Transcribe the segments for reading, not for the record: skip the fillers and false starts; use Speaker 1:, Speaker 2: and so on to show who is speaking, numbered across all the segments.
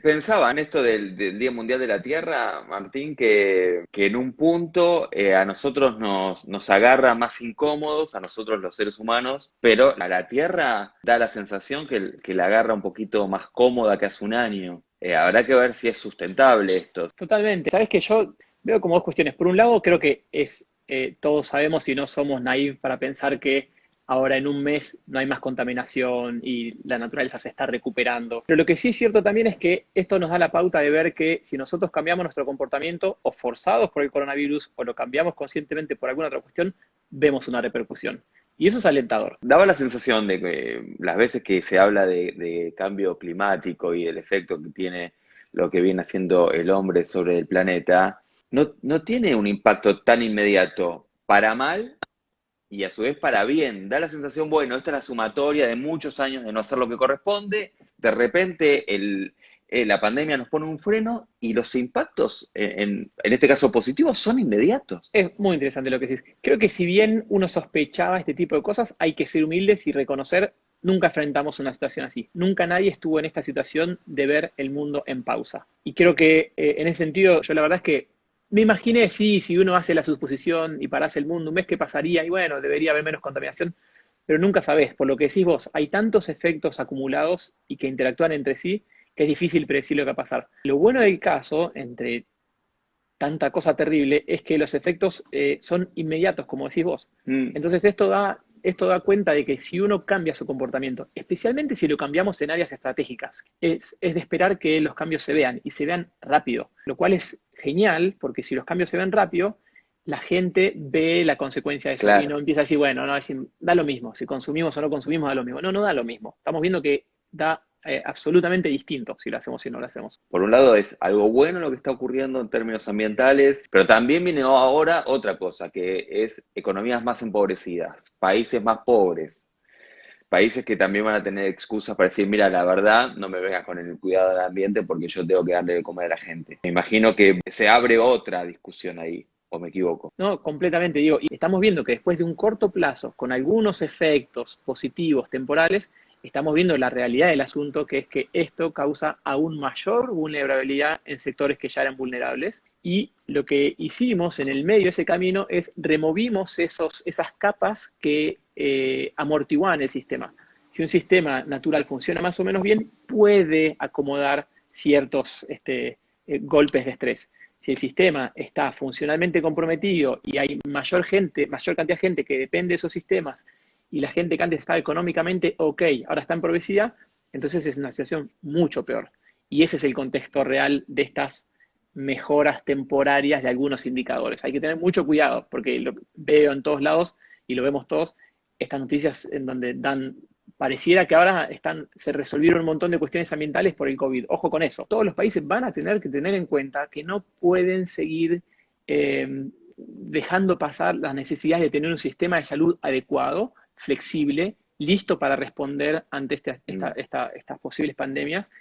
Speaker 1: Pensaba en esto del Día Mundial de la Tierra, Martín, que en un punto a nosotros nos agarra más incómodos, a nosotros los seres humanos, pero a la Tierra da la sensación que la agarra un poquito más cómoda que hace un año. Habrá que ver si es sustentable esto.
Speaker 2: Totalmente. Sabes que yo veo como dos cuestiones. Por un lado, creo que todos sabemos y no somos naif para pensar que ahora en un mes no hay más contaminación y la naturaleza se está recuperando. Pero lo que sí es cierto también es que esto nos da la pauta de ver que si nosotros cambiamos nuestro comportamiento o forzados por el coronavirus o lo cambiamos conscientemente por alguna otra cuestión, vemos una repercusión. Y eso es alentador.
Speaker 1: Daba la sensación de que las veces que se habla de cambio climático y el efecto que tiene lo que viene haciendo el hombre sobre el planeta, no tiene un impacto tan inmediato para mal y a su vez para bien. Da la sensación, bueno, esta es la sumatoria de muchos años de no hacer lo que corresponde, de repente la pandemia nos pone un freno y los impactos, en este caso positivos, son inmediatos.
Speaker 2: Es muy interesante lo que decís. Creo que si bien uno sospechaba este tipo de cosas, hay que ser humildes y reconocer, nunca enfrentamos una situación así. Nunca nadie estuvo en esta situación de ver el mundo en pausa. Y creo que en ese sentido, yo la verdad es que me imaginé, sí, si uno hace la suposición y parase el mundo un mes, ¿qué pasaría? Y bueno, debería haber menos contaminación, pero nunca sabés. Por lo que decís vos, hay tantos efectos acumulados y que interactúan entre sí que es difícil predecir lo que va a pasar. Lo bueno del caso, entre tanta cosa terrible, es que los efectos son inmediatos, como decís vos.
Speaker 1: Mm.
Speaker 2: Entonces esto da cuenta de que si uno cambia su comportamiento, especialmente si lo cambiamos en áreas estratégicas, es de esperar que los cambios se vean y se vean rápido, lo cual es genial porque si los cambios se ven rápido, la gente ve la consecuencia de eso y
Speaker 1: Claro.
Speaker 2: no empieza a decir, bueno, no, da lo mismo, si consumimos o no consumimos, da lo mismo. No, no da lo mismo. Estamos viendo que da absolutamente distinto si lo hacemos y no lo hacemos.
Speaker 1: Por un lado es algo bueno lo que está ocurriendo en términos ambientales, pero también viene ahora otra cosa, que es economías más empobrecidas, países más pobres, países que también van a tener excusas para decir, mira, la verdad, no me vengas con el cuidado del ambiente porque yo tengo que darle de comer a la gente. Me imagino que se abre otra discusión ahí, o me equivoco.
Speaker 2: No, completamente, digo, y estamos viendo que después de un corto plazo, con algunos efectos positivos temporales, estamos viendo la realidad del asunto, que es que esto causa aún mayor vulnerabilidad en sectores que ya eran vulnerables. Y lo que hicimos en el medio de ese camino es removimos esas capas que amortiguaban el sistema. Si un sistema natural funciona más o menos bien, puede acomodar ciertos golpes de estrés. Si el sistema está funcionalmente comprometido y hay mayor gente, mayor cantidad de gente que depende de esos sistemas y la gente que antes estaba económicamente ok, ahora está empobrecida, entonces es una situación mucho peor. Y ese es el contexto real de estas mejoras temporarias de algunos indicadores. Hay que tener mucho cuidado porque lo veo en todos lados y lo vemos todos, estas noticias en donde dan pareciera que ahora se resolvieron un montón de cuestiones ambientales por el COVID. Ojo con eso. Todos los países van a tener que tener en cuenta que no pueden seguir dejando pasar las necesidades de tener un sistema de salud adecuado, flexible, listo para responder ante
Speaker 1: Mm.
Speaker 2: estas posibles pandemias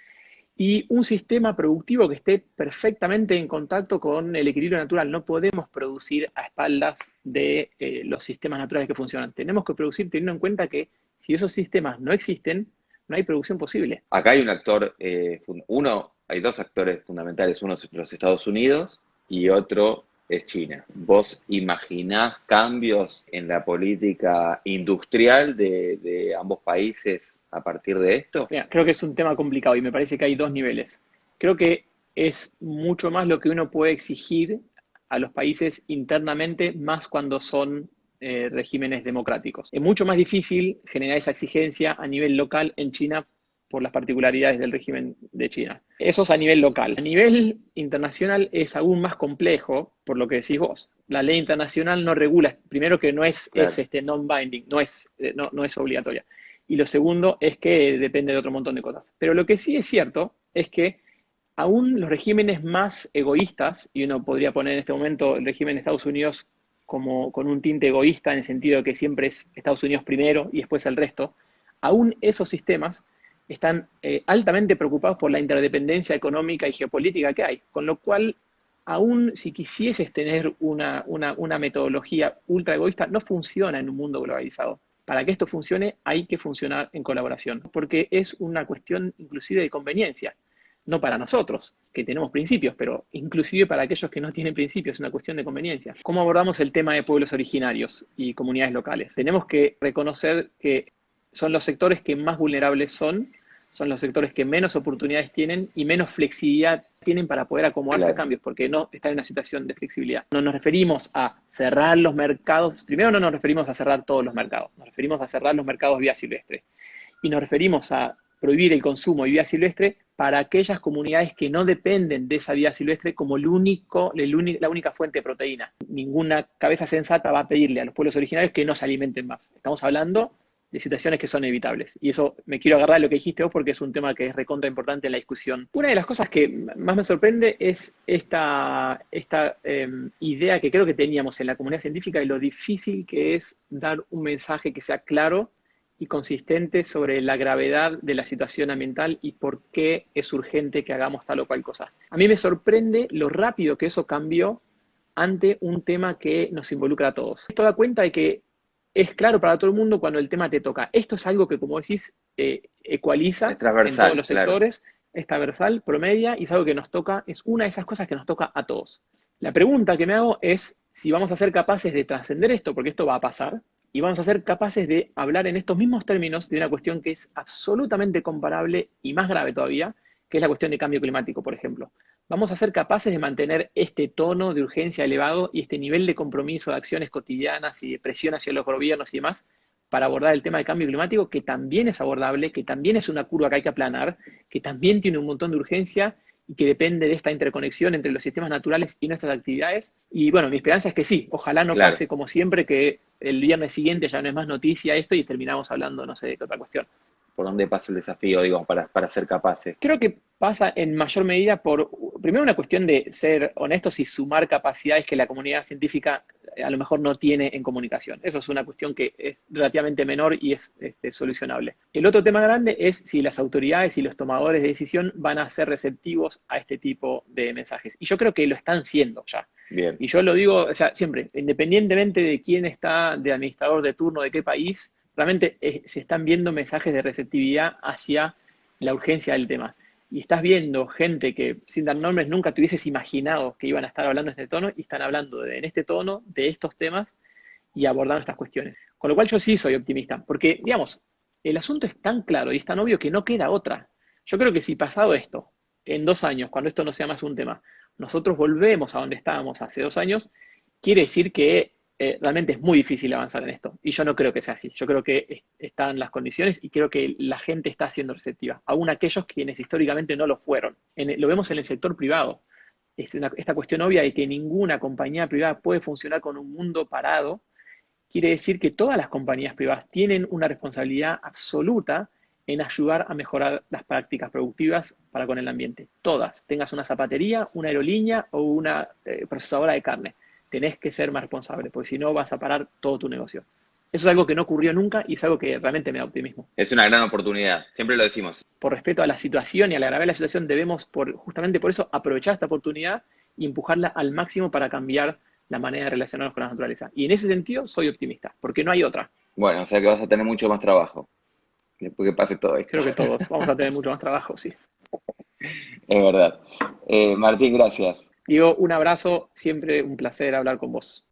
Speaker 2: y un sistema productivo que esté perfectamente en contacto con el equilibrio natural. No podemos producir a espaldas de los sistemas naturales que funcionan. Tenemos que producir teniendo en cuenta que si esos sistemas no existen, no hay producción posible.
Speaker 1: Acá hay un actor, hay dos actores fundamentales, uno es los Estados Unidos y otro es China. ¿Vos imaginás cambios en la política industrial de ambos países a partir de esto?
Speaker 2: Mira, creo que es un tema complicado y me parece que hay dos niveles. Creo que es mucho más lo que uno puede exigir a los países internamente, más cuando son regímenes democráticos. Es mucho más difícil generar esa exigencia a nivel local en China por las particularidades del régimen de China. Eso es a nivel local. A nivel internacional es aún más complejo, por lo que decís vos. La ley internacional no regula, primero que no
Speaker 1: Claro.
Speaker 2: non-binding, no es obligatoria. Y lo segundo es que depende de otro montón de cosas. Pero lo que sí es cierto es que aún los regímenes más egoístas, y uno podría poner en este momento el régimen de Estados Unidos como con un tinte egoísta en el sentido de que siempre es Estados Unidos primero y después el resto, aún esos sistemas están altamente preocupados por la interdependencia económica y geopolítica que hay, con lo cual aún si quisieses tener una metodología ultra egoísta, no funciona en un mundo globalizado. Para que esto funcione hay que funcionar en colaboración, porque es una cuestión inclusive de conveniencia. no para nosotros, que tenemos principios, pero inclusive para aquellos que no tienen principios, es una cuestión de conveniencia. ¿Cómo abordamos el tema de pueblos originarios y comunidades locales? Tenemos que reconocer que son los sectores que más vulnerables son los sectores que menos oportunidades tienen y menos flexibilidad tienen para poder acomodarse a
Speaker 1: Claro,
Speaker 2: cambios, porque no están en una situación de flexibilidad. No nos referimos a cerrar los mercados, primero no nos referimos a cerrar todos los mercados, nos referimos a cerrar los mercados vía silvestre y nos referimos a prohibir el consumo de vida silvestre para aquellas comunidades que no dependen de esa vida silvestre como la única fuente de proteína. Ninguna cabeza sensata va a pedirle a los pueblos originarios que no se alimenten más. Estamos hablando de situaciones que son evitables. Y eso me quiero agarrar de lo que dijiste vos porque es un tema que es recontra importante en la discusión. Una de las cosas que más me sorprende es esta idea que creo que teníamos en la comunidad científica de lo difícil que es dar un mensaje que sea claro y consistente sobre la gravedad de la situación ambiental y por qué es urgente que hagamos tal o cual cosa. A mí me sorprende lo rápido que eso cambió ante un tema que nos involucra a todos. Esto da cuenta de que es claro para todo el mundo cuando el tema te toca. Esto es algo que, como decís, ecualiza
Speaker 1: es
Speaker 2: en todos
Speaker 1: transversal,
Speaker 2: los
Speaker 1: claro.
Speaker 2: sectores, es transversal, promedia, y es algo que nos toca, es una de esas cosas que nos toca a todos. La pregunta que me hago es si vamos a ser capaces de trascender esto, porque esto va a pasar, y vamos a ser capaces de hablar en estos mismos términos de una cuestión que es absolutamente comparable y más grave todavía, que es la cuestión de cambio climático, por ejemplo. Vamos a ser capaces de mantener este tono de urgencia elevado y este nivel de compromiso de acciones cotidianas y de presión hacia los gobiernos y demás para abordar el tema del cambio climático, que también es abordable, que también es una curva que hay que aplanar, que también tiene un montón de urgencia y que depende de esta interconexión entre los sistemas naturales y nuestras actividades. Y bueno, mi esperanza es que sí, ojalá no
Speaker 1: Claro.
Speaker 2: pase como siempre, que el viernes siguiente ya no es más noticia esto y terminamos hablando, no sé, de qué otra cuestión.
Speaker 1: ¿Por dónde pasa el desafío, digo, para ser capaces?
Speaker 2: Creo que pasa en mayor medida por, primero, una cuestión de ser honestos y sumar capacidades que la comunidad científica a lo mejor no tiene en comunicación. Eso es una cuestión que es relativamente menor y es solucionable. El otro tema grande es si las autoridades y los tomadores de decisión van a ser receptivos a este tipo de mensajes. Y yo creo que lo están siendo ya.
Speaker 1: Bien,
Speaker 2: Y yo lo digo, o sea, siempre, independientemente de quién está de administrador de turno, de qué país, realmente se están viendo mensajes de receptividad hacia la urgencia del tema. Y estás viendo gente que, sin dar nombres, nunca te hubieses imaginado que iban a estar hablando en este tono y están hablando en este tono de estos temas y abordando estas cuestiones. Con lo cual yo sí soy optimista, porque, digamos, el asunto es tan claro y es tan obvio que no queda otra. Yo creo que si pasado esto, en 2 años, cuando esto no sea más un tema, nosotros volvemos a donde estábamos hace 2 años, quiere decir que realmente es muy difícil avanzar en esto. Y yo no creo que sea así. Yo creo que están las condiciones y creo que la gente está siendo receptiva. Aún aquellos quienes históricamente no lo fueron. Lo vemos en el sector privado. Esta cuestión obvia de que ninguna compañía privada puede funcionar con un mundo parado, quiere decir que todas las compañías privadas tienen una responsabilidad absoluta en ayudar a mejorar las prácticas productivas para con el ambiente. Todas, tengas una zapatería, una aerolínea o una procesadora de carne. Tenés que ser más responsable, porque si no vas a parar todo tu negocio. Eso es algo que no ocurrió nunca y es algo que realmente me da optimismo.
Speaker 1: es una gran oportunidad, siempre lo decimos.
Speaker 2: Por respeto a la situación y a la gravedad de la situación, debemos, justamente por eso, aprovechar esta oportunidad y empujarla al máximo para cambiar la manera de relacionarnos con la naturaleza. Y en ese sentido soy optimista, porque no hay otra.
Speaker 1: Bueno, o sea que vas a tener mucho más trabajo después que pase todo esto.
Speaker 2: Creo que todos vamos a tener mucho más trabajo, sí.
Speaker 1: Es verdad. Martín, gracias.
Speaker 2: Diego, un abrazo, siempre un placer hablar con vos.